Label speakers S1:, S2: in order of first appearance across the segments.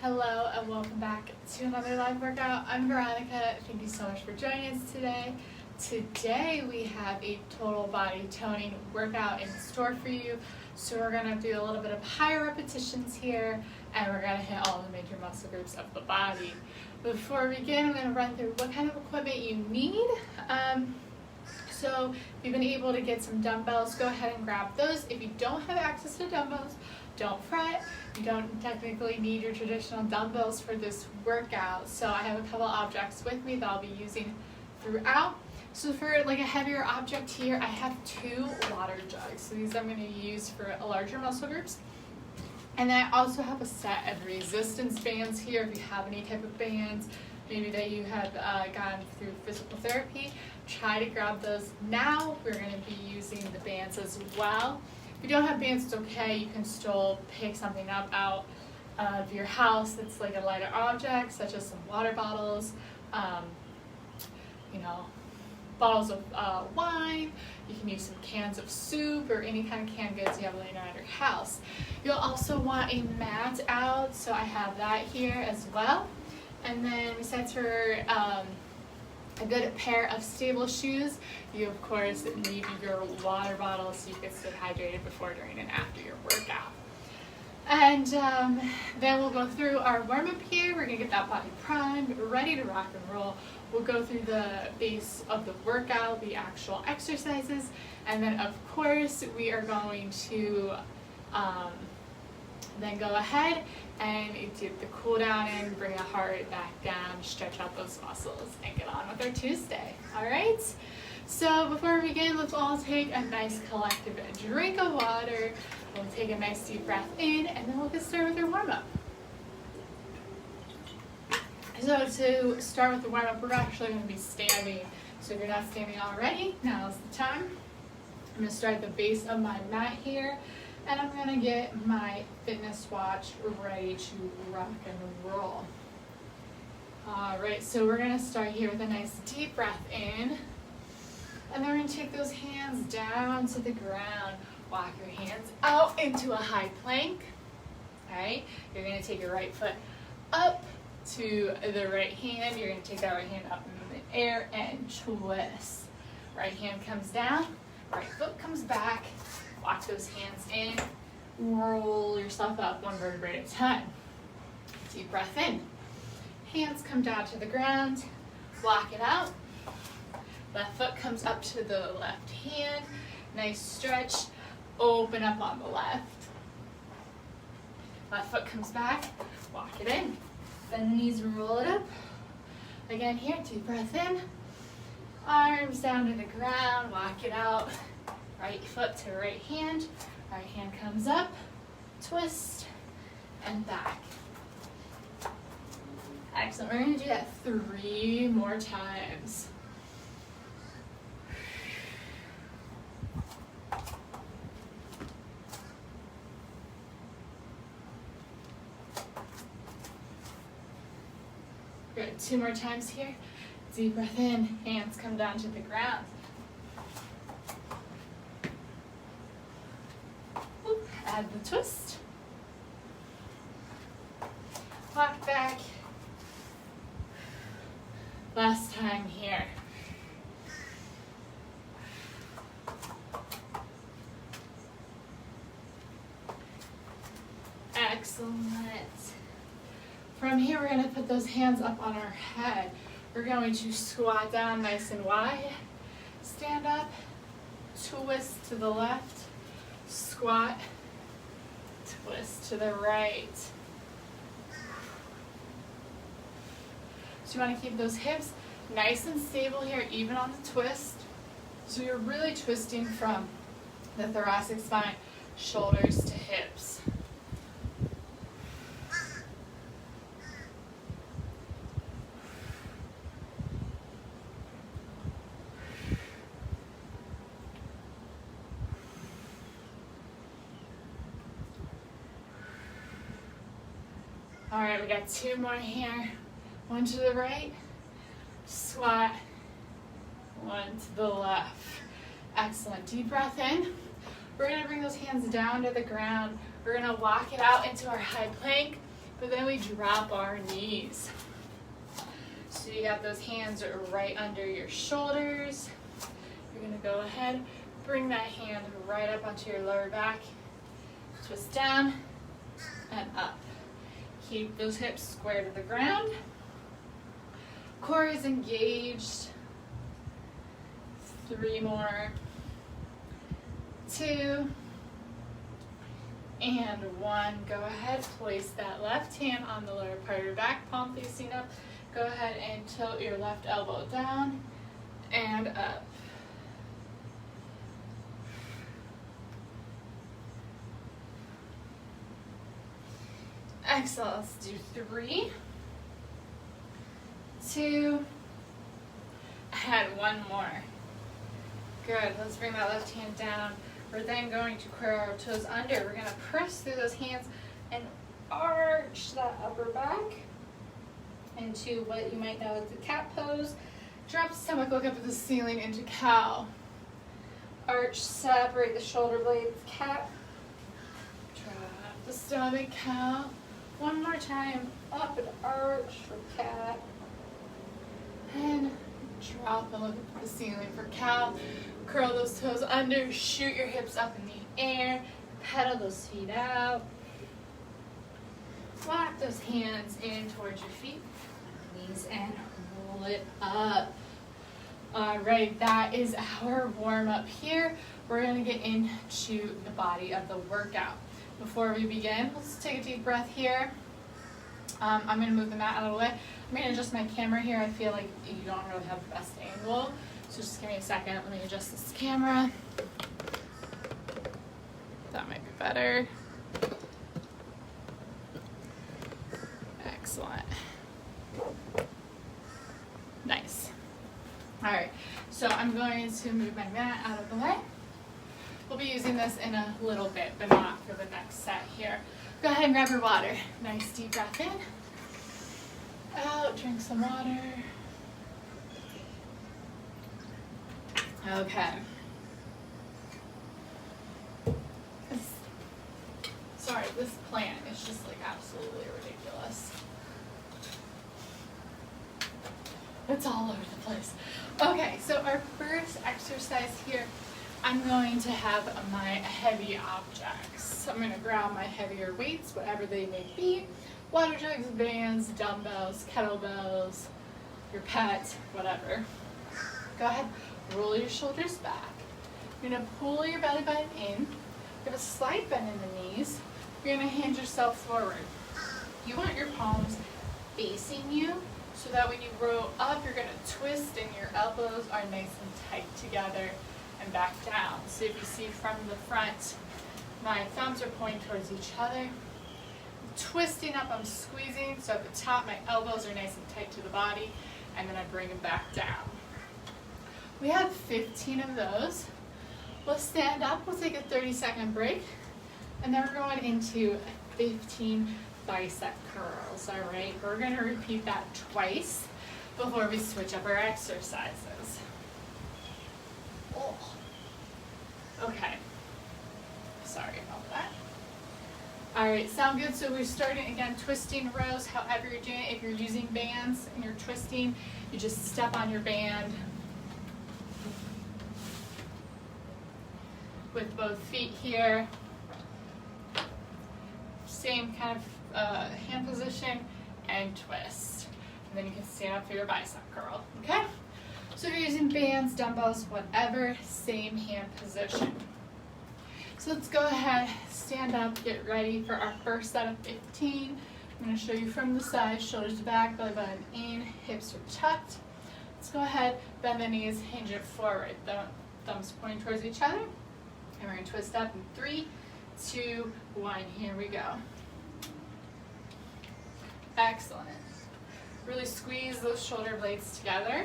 S1: Hello and welcome back to another live workout. I'm Veronica. Thank you so much for joining us today. Today we have a total body toning workout in store for you. So we're going to do a little bit of higher repetitions here and we're going to hit all the major muscle groups of the body. Before we begin, I'm going to run through what kind of equipment you need. So if you've been able to get some dumbbells, go ahead and grab those. If you don't have access to dumbbells, don't fret. You don't technically need your traditional dumbbells for this workout. So I have a couple objects with me that I'll be using throughout. So for like a heavier object here, I have 2 water jugs. So these I'm going to use for larger muscle groups. And then I also have a set of resistance bands here. If you have any type of bands, maybe that you have gone through physical therapy, try to grab those now. We're going to be using the bands as well. If you don't have bands, it's okay. You can still pick something up out of your house that's like a lighter object, such as some water bottles, bottles of wine. You can use some cans of soup or any kind of canned goods you have laying around your house. You'll also want a mat out, so I have that here as well. And then besides for a good pair of stable shoes, you of course need your water bottle so you can stay hydrated before, during, and after your workout. And then we'll go through our warm-up here. We're gonna get that body primed, ready to rock and roll. We'll go through the base of the workout, the actual exercises, and then of course we are going to then go ahead and do the cool down and bring the heart back down, stretch out those muscles, and get on with our Tuesday. All right? So before we begin, let's all take a nice collective drink of water. We'll take a nice deep breath in, and then we'll get started with our warm-up. So to start with the warm-up, we're actually going to be standing. So if you're not standing already, now's the time. I'm going to start at the base of my mat here. And I'm going to get my fitness watch ready to rock and roll. All right, so we're going to start here with a nice deep breath in. And then we're going to take those hands down to the ground. Walk your hands out into a high plank. All right, you're going to take your right foot up to the right hand. You're going to take that right hand up in the air and twist. Right hand comes down, right foot comes back. Walk those hands in, roll yourself up one vertebrae at a time. Deep breath in. Hands come down to the ground, walk it out. Left foot comes up to the left hand. Nice stretch, open up on the left. Left foot comes back, walk it in. Bend the knees, roll it up. Again here, deep breath in. Arms down to the ground, walk it out. Right foot to right hand comes up, twist, and back. Excellent, we're gonna do that 3 more times. Good, 2 more times here. Deep breath in, hands come down to the ground. Add the twist. Walk back. Last time here. Excellent. From here, we're going to put those hands up on our head. We're going to squat down nice and wide. Stand up. Twist to the left. Squat. Twist to the right. So you want to keep those hips nice and stable here, even on the twist. So you're really twisting from the thoracic spine, shoulders to hips. All right, we got 2 more here. 1 to the right, squat, 1 to the left. Excellent, deep breath in. We're gonna bring those hands down to the ground. We're gonna walk it out into our high plank. but then we drop our knees. So you got those hands right under your shoulders. You're gonna go ahead, bring that hand right up onto your lower back, twist down and up. Keep those hips square to the ground. Core is engaged. 3 more. 2 and 1. Go ahead, place that left hand on the lower part of your back, palm facing up. Go ahead and tilt your left elbow down and up. Excellent. Let's do 3, 2, and 1 more. Good. Let's bring that left hand down. We're then going to curl our toes under. We're going to press through those hands and arch that upper back into what you might know as the cat pose. Drop the stomach, look up at the ceiling into cow. Arch, separate the shoulder blades, cat. Drop the stomach, cow. One more time, up and arch for cat. And drop and look at the ceiling for cow. Curl those toes under, shoot your hips up in the air, pedal those feet out. Lock those hands in towards your feet, knees, and roll it up. All right, that is our warm up here. We're gonna get into the body of the workout. Before we begin, let's take a deep breath here. I'm gonna move the mat out of the way. I'm gonna adjust my camera here. I feel like you don't really have the best angle. So just give me a second. Let me adjust this camera. That might be better. Excellent. Nice. All right, so I'm going to move my mat out of the way. We'll be using this in a little bit, but not for the next set here. Go ahead and grab your water. Nice deep breath in. Out, drink some water. Okay. Sorry, this plant is just like absolutely ridiculous. It's all over the place. Okay, so our first exercise here, I'm going to have my heavy objects. I'm going to grab my heavier weights, whatever they may be. Water jugs, bands, dumbbells, kettlebells, your pet, whatever. Go ahead, roll your shoulders back. You're going to pull your belly button in. You have a slight bend in the knees. You're going to hand yourself forward. You want your palms facing you so that when you roll up, you're going to twist and your elbows are nice and tight together and back down. So if you see from the front, my thumbs are pointing towards each other. Twisting up, I'm squeezing, so at the top my elbows are nice and tight to the body, and then I bring them back down. We have 15 of those. We'll stand up, we'll take a 30-second break, and then we're going into 15 bicep curls, all right? We're gonna repeat that twice before we switch up our exercises. Oh. Okay, sorry about that. All right, sound good? So we're starting again, twisting rows, however you're doing it. If you're using bands and you're twisting, you just step on your band with both feet here. Same kind of hand position and twist. And then you can stand up for your bicep curl, okay? So if you're using bands, dumbbells, whatever, same hand position. So let's go ahead, stand up, get ready for our first set of 15. I'm going to show you from the side, shoulders back, belly button in, hips are tucked. Let's go ahead, bend the knees, hinge it forward. Thumbs pointing towards each other. And we're going to twist up in 3, 2, 1. Here we go. Excellent. Really squeeze those shoulder blades together.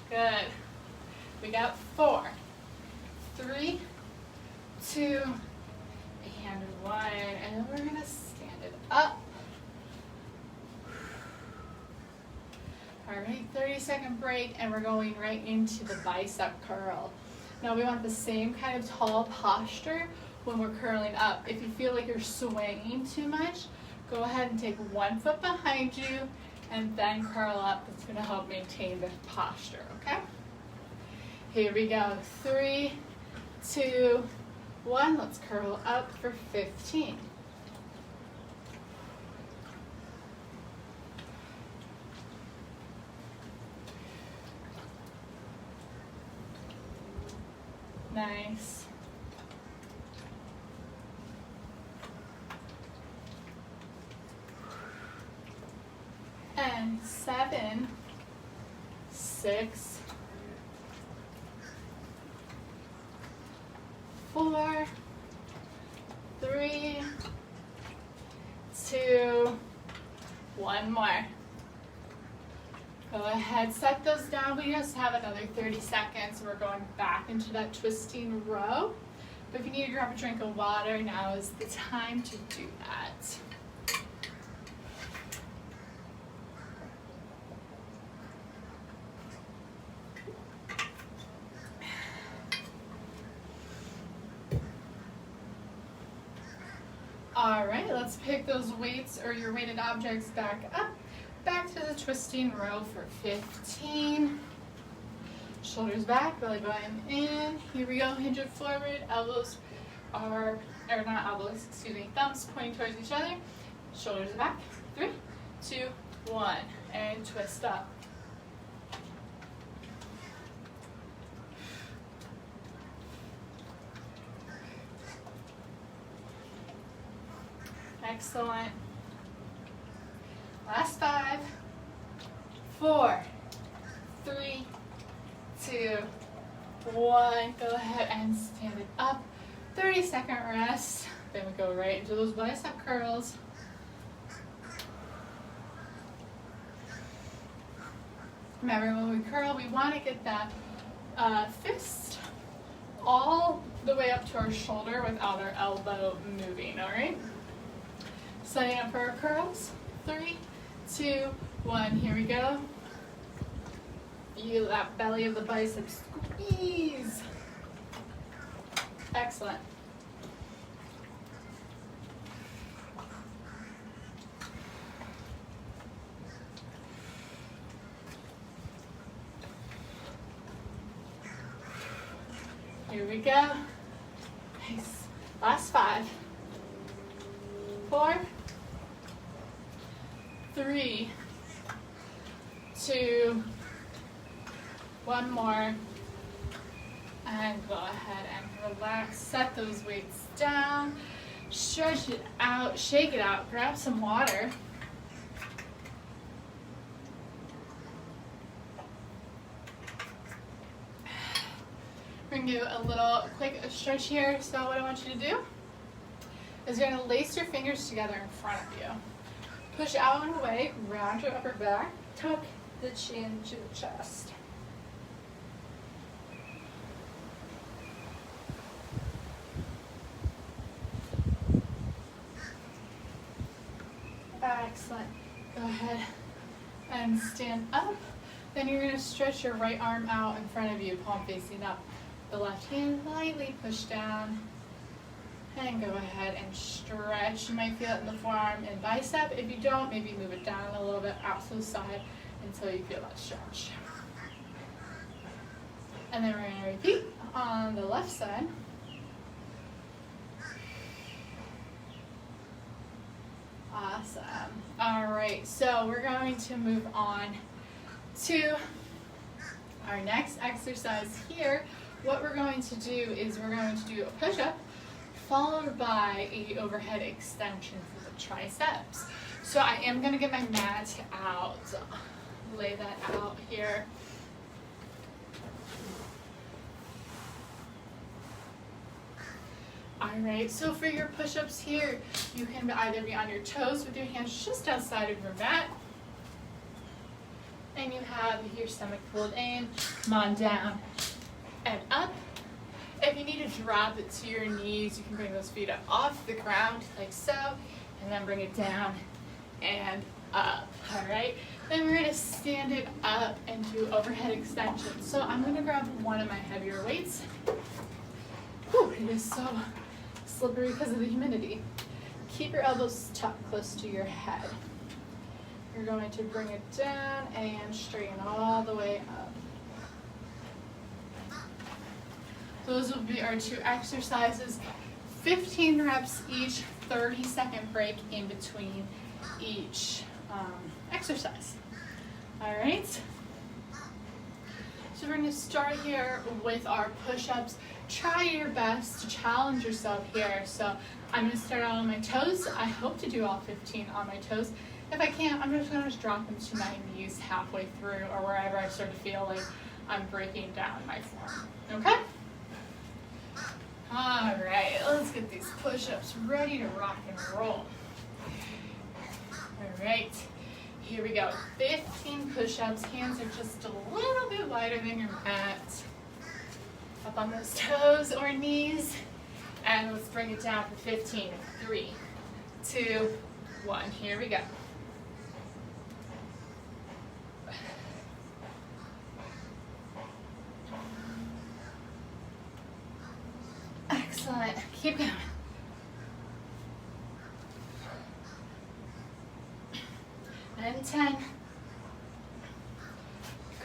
S1: Good. We got 4, 3, 2, and 1. And then we're going to stand it up. All right, 30-second break, and we're going right into the bicep curl. Now we want the same kind of tall posture when we're curling up. If you feel like you're swaying too much, go ahead and take one foot behind you and then curl up. That's gonna help maintain the posture, okay? Here we go, 3, 2, 1. Let's curl up for 15. Nice. And 7, 6, 4, 3, 2, 1 more. Go ahead, set those down. We just have another 30 seconds. We're going back into that twisting row. But if you need to grab a drink of water, now is the time to do that. All right, let's pick those weights or your weighted objects back up. Back to the twisting row for 15. Shoulders back, belly button in. Here we go, hinge it forward. Elbows are, or not elbows, excuse me, thumbs pointing towards each other. Shoulders back. 3, 2, 1. And twist up. Excellent. Last 5, 4, 3, 2, 1. Go ahead and stand it up. 30-second rest. Then we go right into those bicep curls. Remember, when we curl, we want to get that fist all the way up to our shoulder without our elbow moving, all right? Setting up for our curls. 3, 2, 1. Here we go. Feel that belly of the bicep squeeze. Excellent. Here we go. Nice. Last 5, 4, 3, 2, 1 more, and go ahead and relax. Set those weights down, stretch it out, shake it out, grab some water. We're gonna do a little quick stretch here. So what I want you to do is you're gonna lace your fingers together in front of you. Push out and away, round your upper back, tuck the chin to the chest. Excellent. Go ahead and stand up. Then you're going to stretch your right arm out in front of you, palm facing up. The left hand lightly push down. And go ahead and stretch. You might feel it in the forearm and bicep. If you don't, maybe move it down a little bit out to the side until you feel that stretch. And then we're going to repeat on the left side. Awesome. All right, so we're going to move on to our next exercise here. What we're going to do is we're going to do a push-up followed by a overhead extension for the triceps. So I am going to get my mat out, lay that out here. All right, so for your push-ups here, you can either be on your toes with your hands just outside of your mat, and you have your stomach pulled in, come on down and up. If you need to drop it to your knees, you can bring those feet up off the ground like so, and then bring it down and up, all right? Then we're gonna stand it up and do overhead extensions. So I'm gonna grab one of my heavier weights. Whew, it is so slippery because of the humidity. Keep your elbows tucked close to your head. You're going to bring it down and straighten all the way up. Those will be our 2 exercises, 15 reps each, 30-second break in between each exercise. All right? So we're going to start here with our push-ups. Try your best to challenge yourself here. So I'm going to start out on my toes. I hope to do all 15 on my toes. If I can't, I'm just going to drop them to my knees halfway through or wherever I start to feel like I'm breaking down my form. Okay? All right, let's get these push-ups ready to rock and roll. All right, here we go. 15 push-ups. Hands are just a little bit wider than your mat. Up on those toes or knees. And let's bring it down for 15. 3, 2, 1. Here we go. Excellent. Keep going. And 10.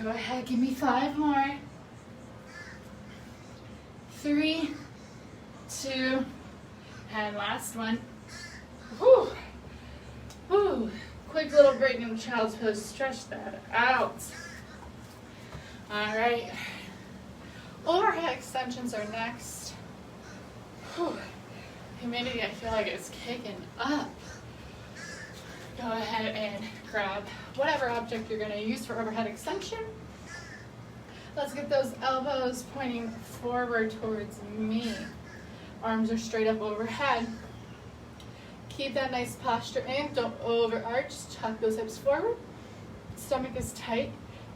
S1: Go ahead, give me 5 more. 3, 2, and last one. Whew. Whew. Quick little break in the child's pose. Stretch that out. All right. Overhead extensions are next. Whew. Humidity, I feel like it's kicking up. Go ahead and grab whatever object you're going to use for overhead extension. Let's get those elbows pointing forward towards me. Arms are straight up overhead. Keep that nice posture in. Don't overarch. Tuck those hips forward. Stomach is tight.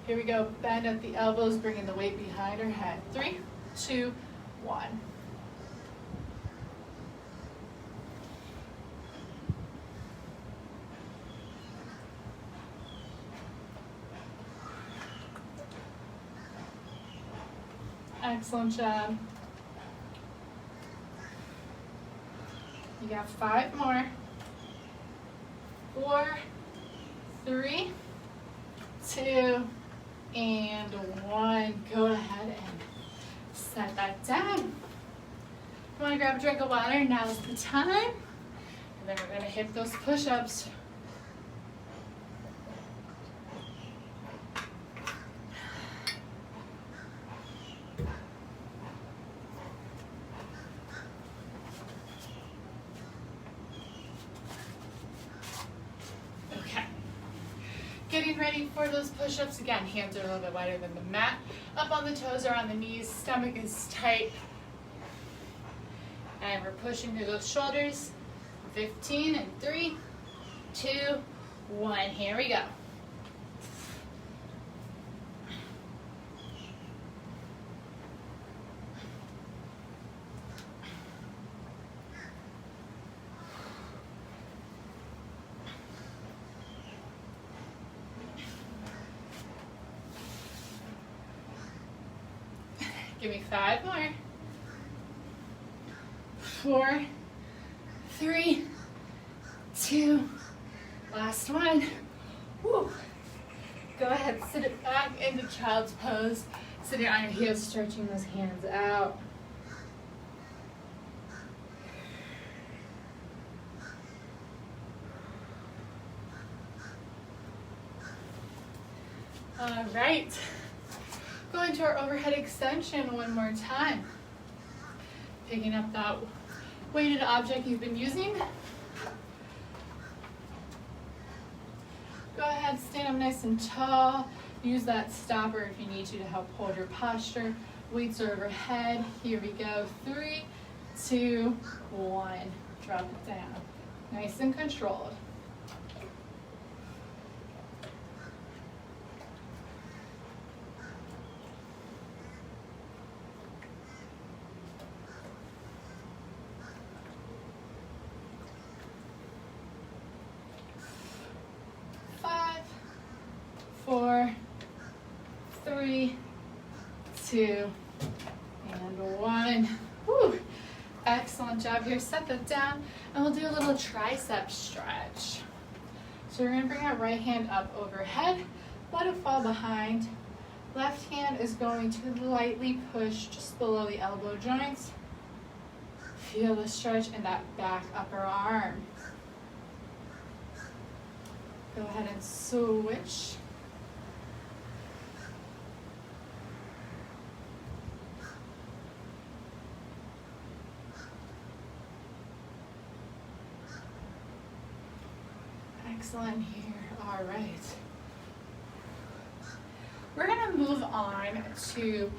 S1: Here we go. Bend at the elbows, bringing the weight behind our head. 3, 2, 1. Excellent job. You got 5 more. 4, 3, 2, and 1. Go ahead and set that down. You want to grab a drink of water? Now's the time. And then we're going to hit those push-ups. Getting ready for those push-ups. Again, hands are a little bit wider than the mat. Up on the toes or on the knees. Stomach is tight. And we're pushing through those shoulders. 15 and 3, 2, 1. Here we go. Give me 5 more. 4, 3, 2, last one. Woo. Go ahead, sit it back into child's pose. Sitting on your heels, stretching those hands out. All right. Going to our overhead extension one more time. Picking up that weighted object you've been using. Go ahead, stand up nice and tall. Use that stopper if you need to help hold your posture. Weights are overhead. Here we go. 3, 2, 1. Drop it down. Nice and controlled. 3, 2, and 1. Woo. Excellent job here. Set that down, and we'll do a little tricep stretch. So we're going to bring our right hand up overhead, let it fall behind. Left hand is going to lightly push just below the elbow joints. Feel the stretch in that back upper arm. Go ahead and switch. Excellent here. All right. We're going to move on to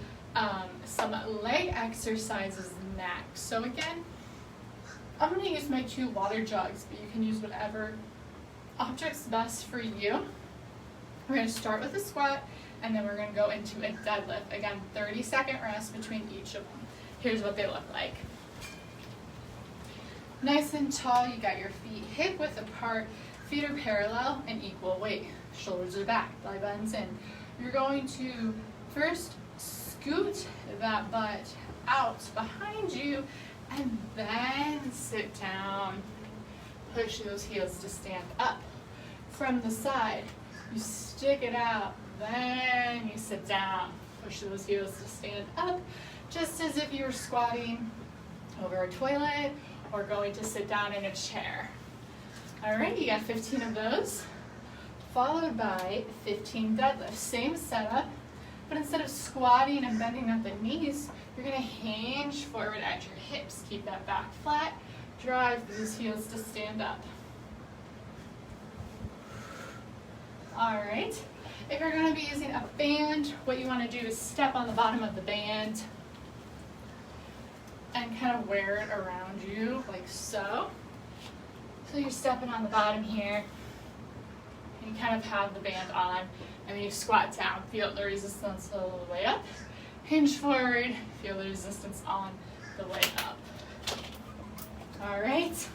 S1: some leg exercises next. So again, I'm going to use my 2 water jugs, but you can use whatever object's best for you. We're going to start with a squat, and then we're going to go into a deadlift. Again, 30-second rest between each of them. Here's what they look like. Nice and tall, you got your feet hip width apart, feet are parallel and equal weight. Shoulders are back, belly button's in. You're going to first scoot that butt out behind you and then sit down. Push those heels to stand up. From the side, you stick it out, then you sit down. Push those heels to stand up, just as if you were squatting over a toilet or going to sit down in a chair. All right, you got 15 of those, followed by 15 deadlifts. Same setup, but instead of squatting and bending at the knees, you're gonna hinge forward at your hips. Keep that back flat, drive those heels to stand up. All right, if you're gonna be using a band, what you wanna do is step on the bottom of the band and kind of wear it around you like so. So you're stepping on the bottom here, and you kind of have the band on, and then you squat down, feel the resistance all the way up, hinge forward, feel the resistance on the way up. All right.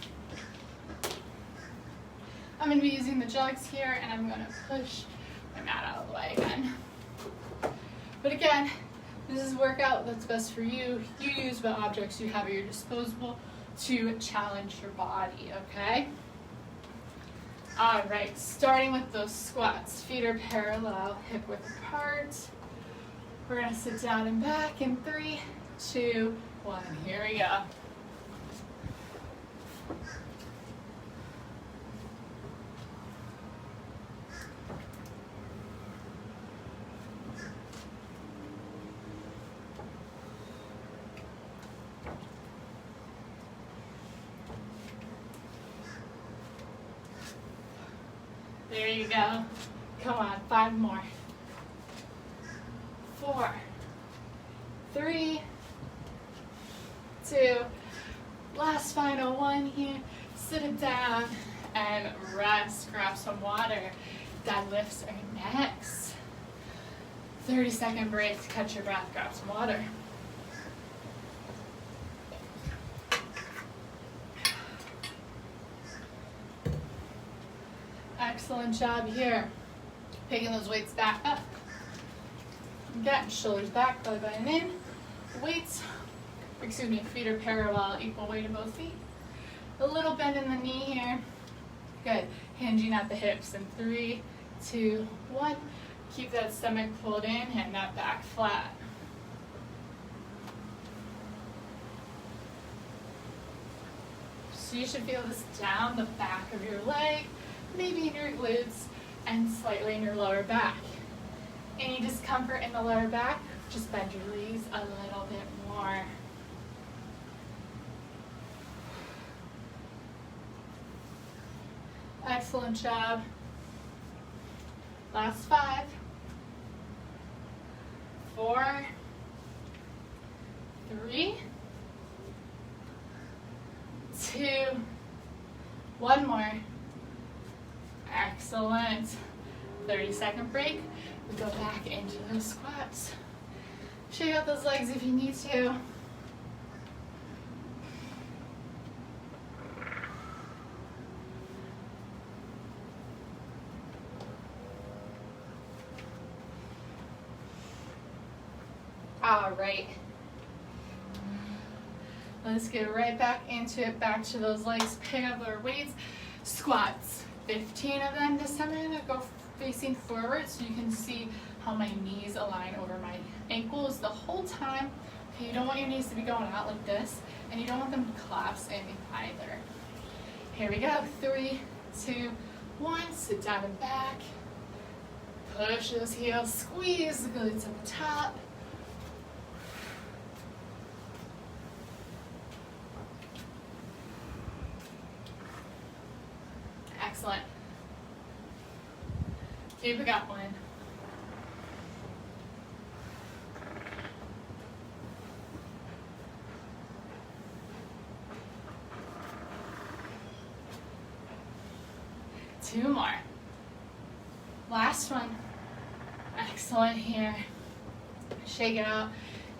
S1: I'm going to be using the jugs here, and I'm going to push my mat out of the way again. But again, this is a workout that's best for you. You use what objects you have at your disposal to challenge your body, okay? All right, starting with those squats. Feet are parallel, hip width apart. We're gonna sit down and back in 3, 2, 1. Here we go. There you go. Come on, 5 more. 4, 3, 2, last final 1 here. Sit it down and rest. Grab some water. Deadlifts are next. 30-second break to catch your breath. Grab some water. Excellent job here. Picking those weights back up. Again, shoulders back, belly button in. Weights, feet are parallel, equal weight in both feet. A little bend in the knee here. Good. Hinging at the hips in 3, 2, 1. Keep that stomach pulled in and that back flat. So you should feel this down the back of your leg, maybe in your glutes, and slightly in your lower back. Any discomfort in the lower back, just bend your knees a little bit more. Excellent job. Last 5, 4, 3, 2, 1 more. Excellent. 30-second break. We go back into those squats. Shake out those legs if you need to. All right. Let's get right back into it, back to those legs, pick up our weights, squats. 15 of them. This time I'm gonna go facing forward so you can see how my knees align over my ankles the whole time. Okay, you don't want your knees to be going out like this, and you don't want them to collapse in either. Here we go, 3, 2, 1, sit down and back. Push those heels, squeeze the glutes up the top. Excellent. Keep it going. Two more. Last one. Excellent here. Shake it out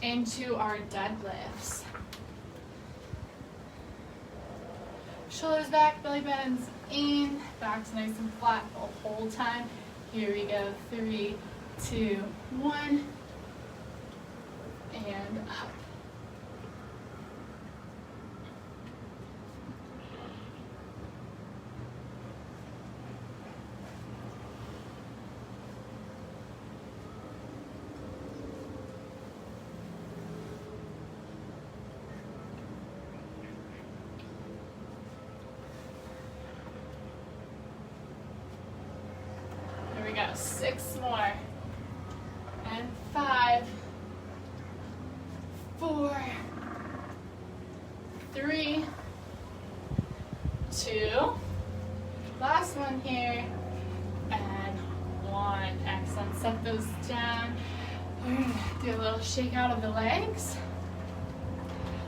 S1: into our deadlifts. Shoulders back, belly buttons in, back's nice and flat the whole time. Here we go, 3, 2, 1, and up. Here we go, 6 more, and 5, 4, 3, 2, last one here, and 1. Excellent, set those down. We're gonna do a little shake out of the legs,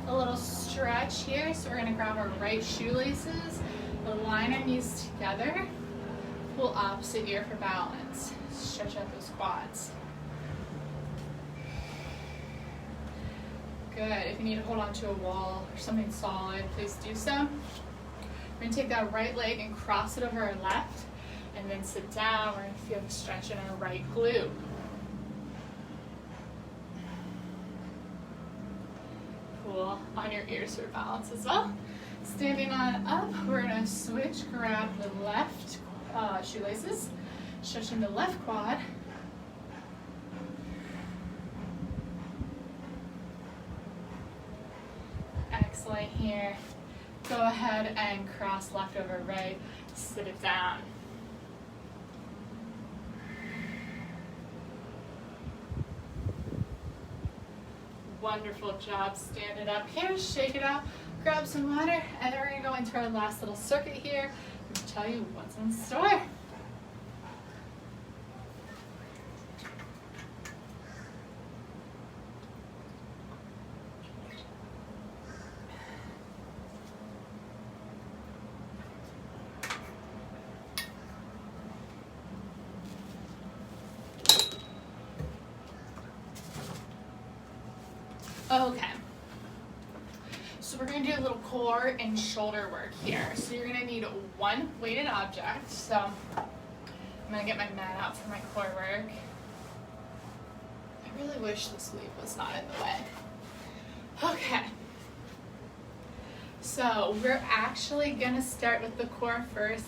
S1: a little stretch here. So we're gonna grab our right shoelaces, align our knees together, pull opposite ear for balance. Stretch out those quads. Good. If you need to hold on to a wall or something solid, please do so. We're going to take that right leg and cross it over our left, and then sit down. We're going to feel the stretch in our right glute. Pull on your ears for balance as well. Standing on up, we're going to switch, grab the left shoelaces, stretching the left quad. Excellent here. Go ahead and cross left over right, sit it down. Wonderful job. Stand it up here, shake it out, grab some water, and then we're going to go into our last little circuit here and tell you what's in store. Okay, so we're going to do a little core and shoulder work here. So you're going to need one weighted object. So I'm going to get my mat out for my core work. I really wish this leaf was not in the way. Okay, so we're actually going to start with the core first.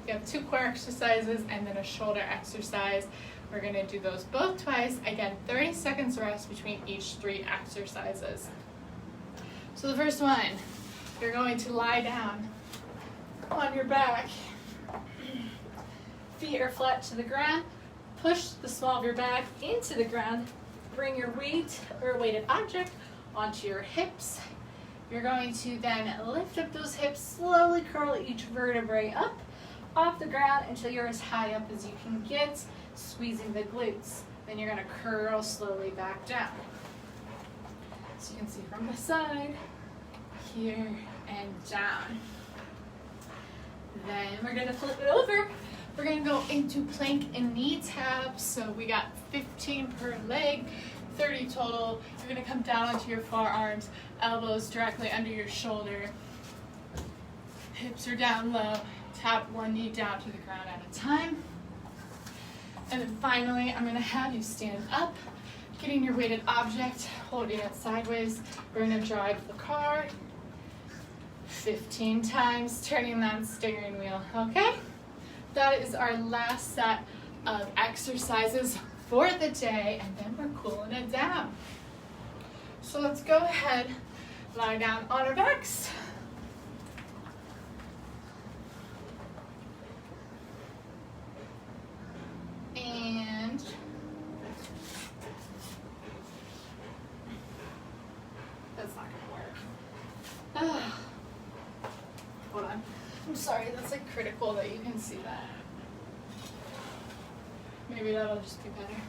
S1: We have 2 core exercises and then a shoulder exercise. We're going to do those both twice. Again, 30 seconds rest between each 3 exercises. So the first one, you're going to lie down on your back. Feet are flat to the ground. Push the small of your back into the ground. Bring your weight or weighted object onto your hips. You're going to then lift up those hips, slowly curl each vertebrae up off the ground until you're as high up as you can get, squeezing the glutes. Then you're going to curl slowly back down. So you can see from the side, here and down. Then we're going to flip it over. We're going to go into plank and knee taps. So we got 15 per leg, 30 total. You're going to come down onto your forearms, elbows directly under your shoulder. Hips are down low. Tap one knee down to the ground at a time. And then finally, I'm going to have you stand up, getting your weighted object, holding it sideways. We're gonna drive the car 15 times, turning that steering wheel, okay? That is our last set of exercises for the day, and then we're cooling it down. So let's go ahead, lie down on our backs. And that's not gonna work. Hold on. I'm sorry, that's like critical that you can see that. Maybe that'll just be better.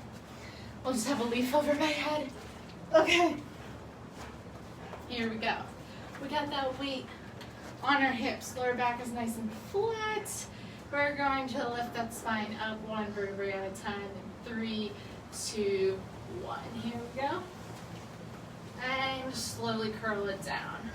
S1: I'll just have a leaf over my head. Okay. Here we go. We got that weight on our hips. Lower back is nice and flat. We're going to lift that spine up one vertebrae at a time in 3, 2, 1. Here we go. And slowly curl it down.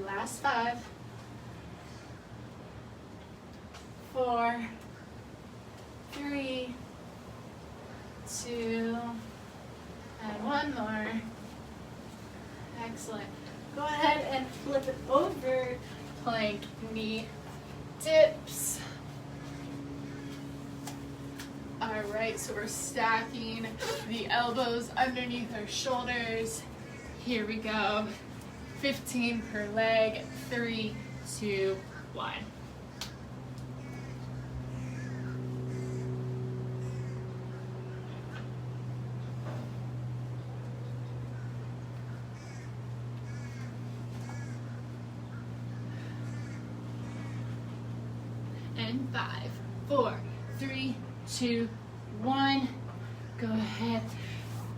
S1: Last 5, 4, 3, 2, and one more. Excellent. Go ahead and flip it over. Plank knee dips. All right, so we're stacking the elbows underneath our shoulders. Here we go. 15 per leg, 3, 2, 1. And 5, 4, 3, 2, 1. Go ahead.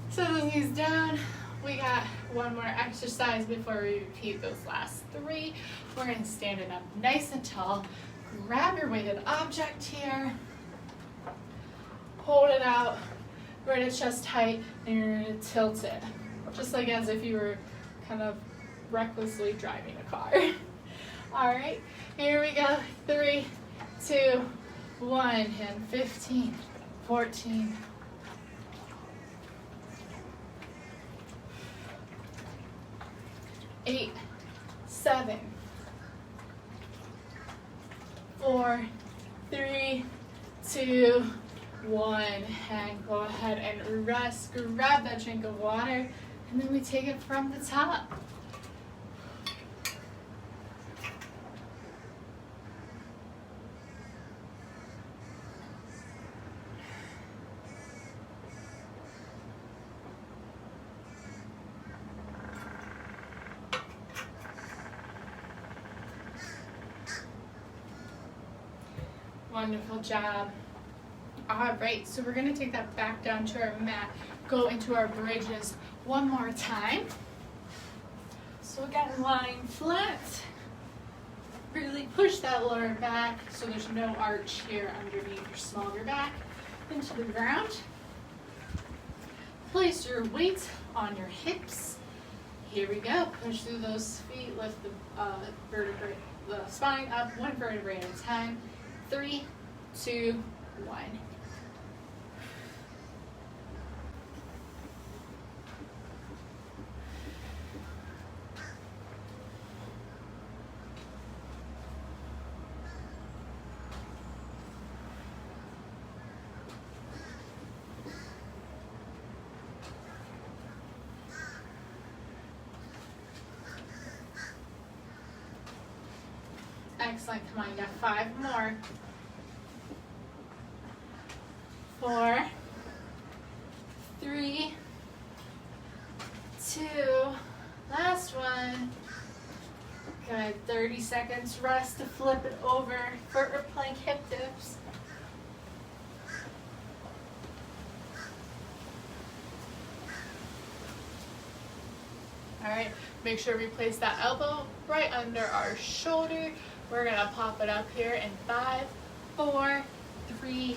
S1: Set those knees down. We got one more exercise before we repeat those last 3. We're going to stand it up nice and tall. Grab your weighted object here. Hold it out right at chest height, and you're going to tilt it. Just like as if you were kind of recklessly driving a car. All right, here we go. 3, 2, 1, and 15, 14, 8, 7, 4, 3, 2, 1, and go ahead and rest. Grab that drink of water, and then we take it from the top. Wonderful job. All right, so we're gonna take that back down to our mat, go into our bridges one more time. So again, lying flat. Really push that lower back so there's no arch here underneath your smaller back into the ground. Place your weight on your hips. Here we go. Push through those feet, lift the spine up one vertebrae at a time. 3, 2, 1. Excellent. Come on, you got 5 more. 4, 3, 2, last one. Good, 30 seconds rest to flip it over for our plank hip dips. All right, Make sure we place that elbow right under our shoulder. We're gonna pop it up here in 5, 4, 3,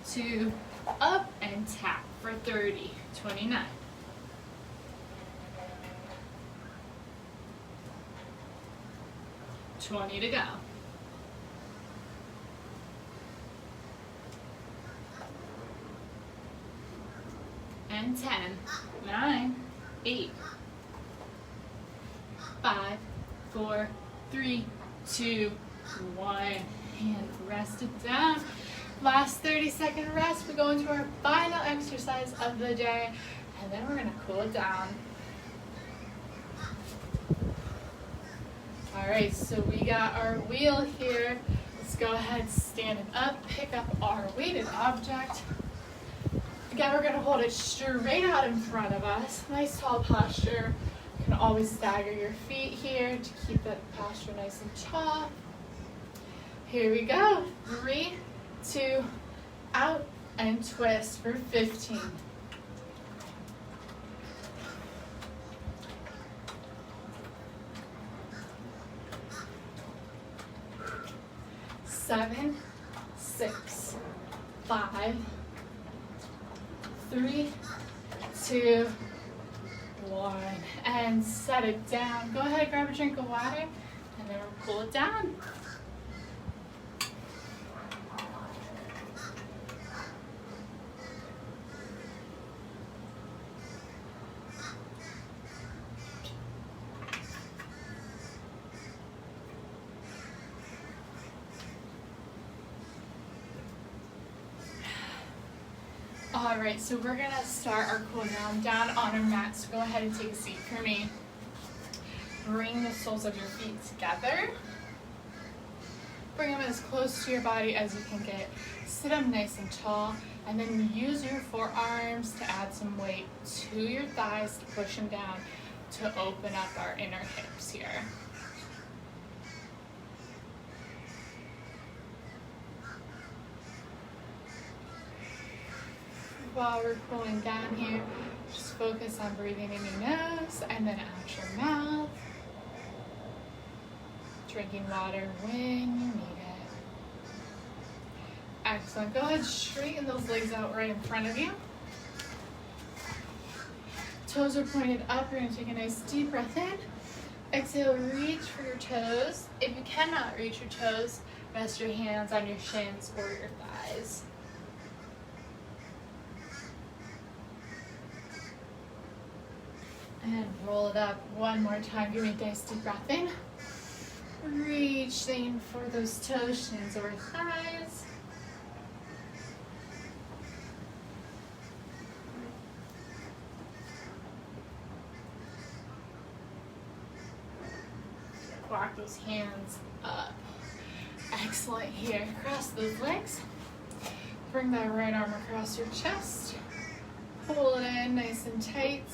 S1: 2, up and tap for 30, 29. $20 to go. And 10, 9, 8, 5, 4, 3, 2, 1. And rest it down. Last 30-second rest. We go into our final exercise of the day, and then we're gonna cool it down. All right, so we got our wheel here. Let's go ahead, stand it up, pick up our weighted object. Again, we're gonna hold it straight out in front of us. Nice tall posture. You can always stagger your feet here to keep that posture nice and tall. Here we go. 3, 2, out and twist for 15. 7, 6, 5, 3, 2, 1, and set it down. Go ahead, grab a drink of water, and then we'll cool it down. All right, so we're gonna start our cool down on our mat. So go ahead and take a seat for me. Bring the soles of your feet together. Bring them as close to your body as you can get. Sit up nice and tall, and then use your forearms to add some weight to your thighs to push them down to open up our inner hips here. While we're cooling down here, just focus on breathing in your nose and then out your mouth. Drinking water when you need it. Excellent. Go ahead, straighten those legs out right in front of you. Toes are pointed up. You're going to take a nice deep breath in. Exhale, reach for your toes. If you cannot reach your toes, rest your hands on your shins or your thighs. And roll it up one more time. Give me a nice deep breath in. Reaching for those toes, shins or thighs. Walk those hands up. Excellent here. Cross those legs. Bring that right arm across your chest. Pull it in nice and tight.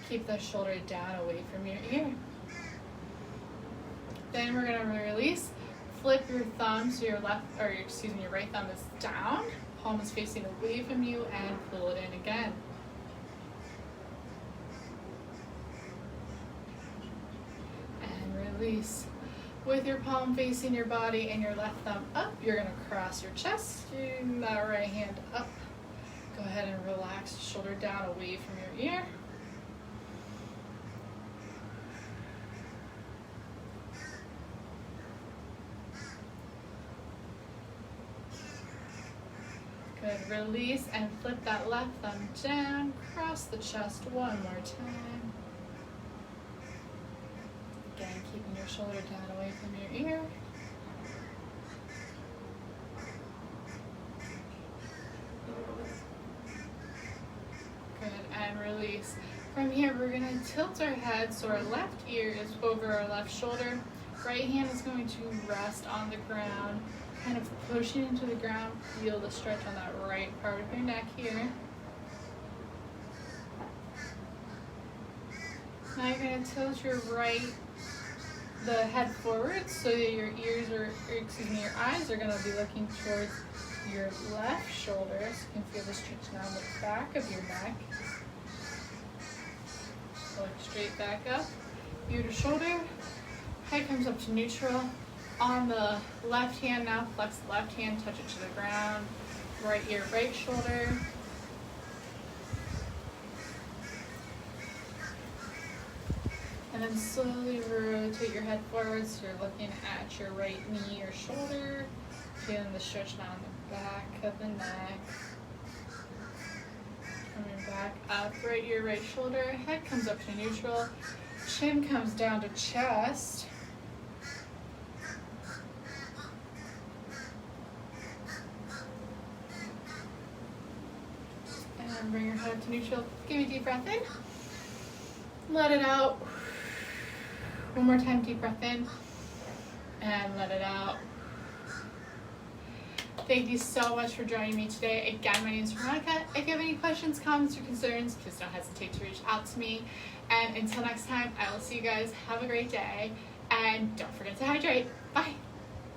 S1: Keep the shoulder down away from your ear. Then we're gonna release. Flip your thumb so your your right thumb is down. Palm is facing away from you, and pull it in again. And release. With your palm facing your body and your left thumb up, you're gonna cross your chest. Bring that right hand up. Go ahead and relax, shoulder down away from your ear. Good, release and flip that left thumb down, cross the chest one more time. Again, keeping your shoulder down away from your ear. Good, and release. From here, we're gonna tilt our head so our left ear is over our left shoulder. Right hand is going to rest on the ground. Kind of pushing into the ground, feel the stretch on that right part of your neck here. Now you're going to tilt your the head forward so that your your eyes are going to be looking towards your left shoulder. So you can feel the stretch down the back of your neck. Look straight back up. ear to shoulder. Head comes up to neutral. On the left hand now, flex the left hand, touch it to the ground. Right ear, right shoulder. And then slowly rotate your head forward so you're looking at your right knee or shoulder. Feeling the stretch down the back of the neck. Coming back up, right ear, right shoulder. Head comes up to neutral. Chin comes down to chest. And bring your head up to neutral. Give me a deep breath in. Let it out. One more time, deep breath in. And let it out. Thank you so much for joining me today. Again, my name is Veronica. If you have any questions, comments, or concerns, please don't hesitate to reach out to me. And until next time, I will see you guys. Have a great day. And don't forget to hydrate.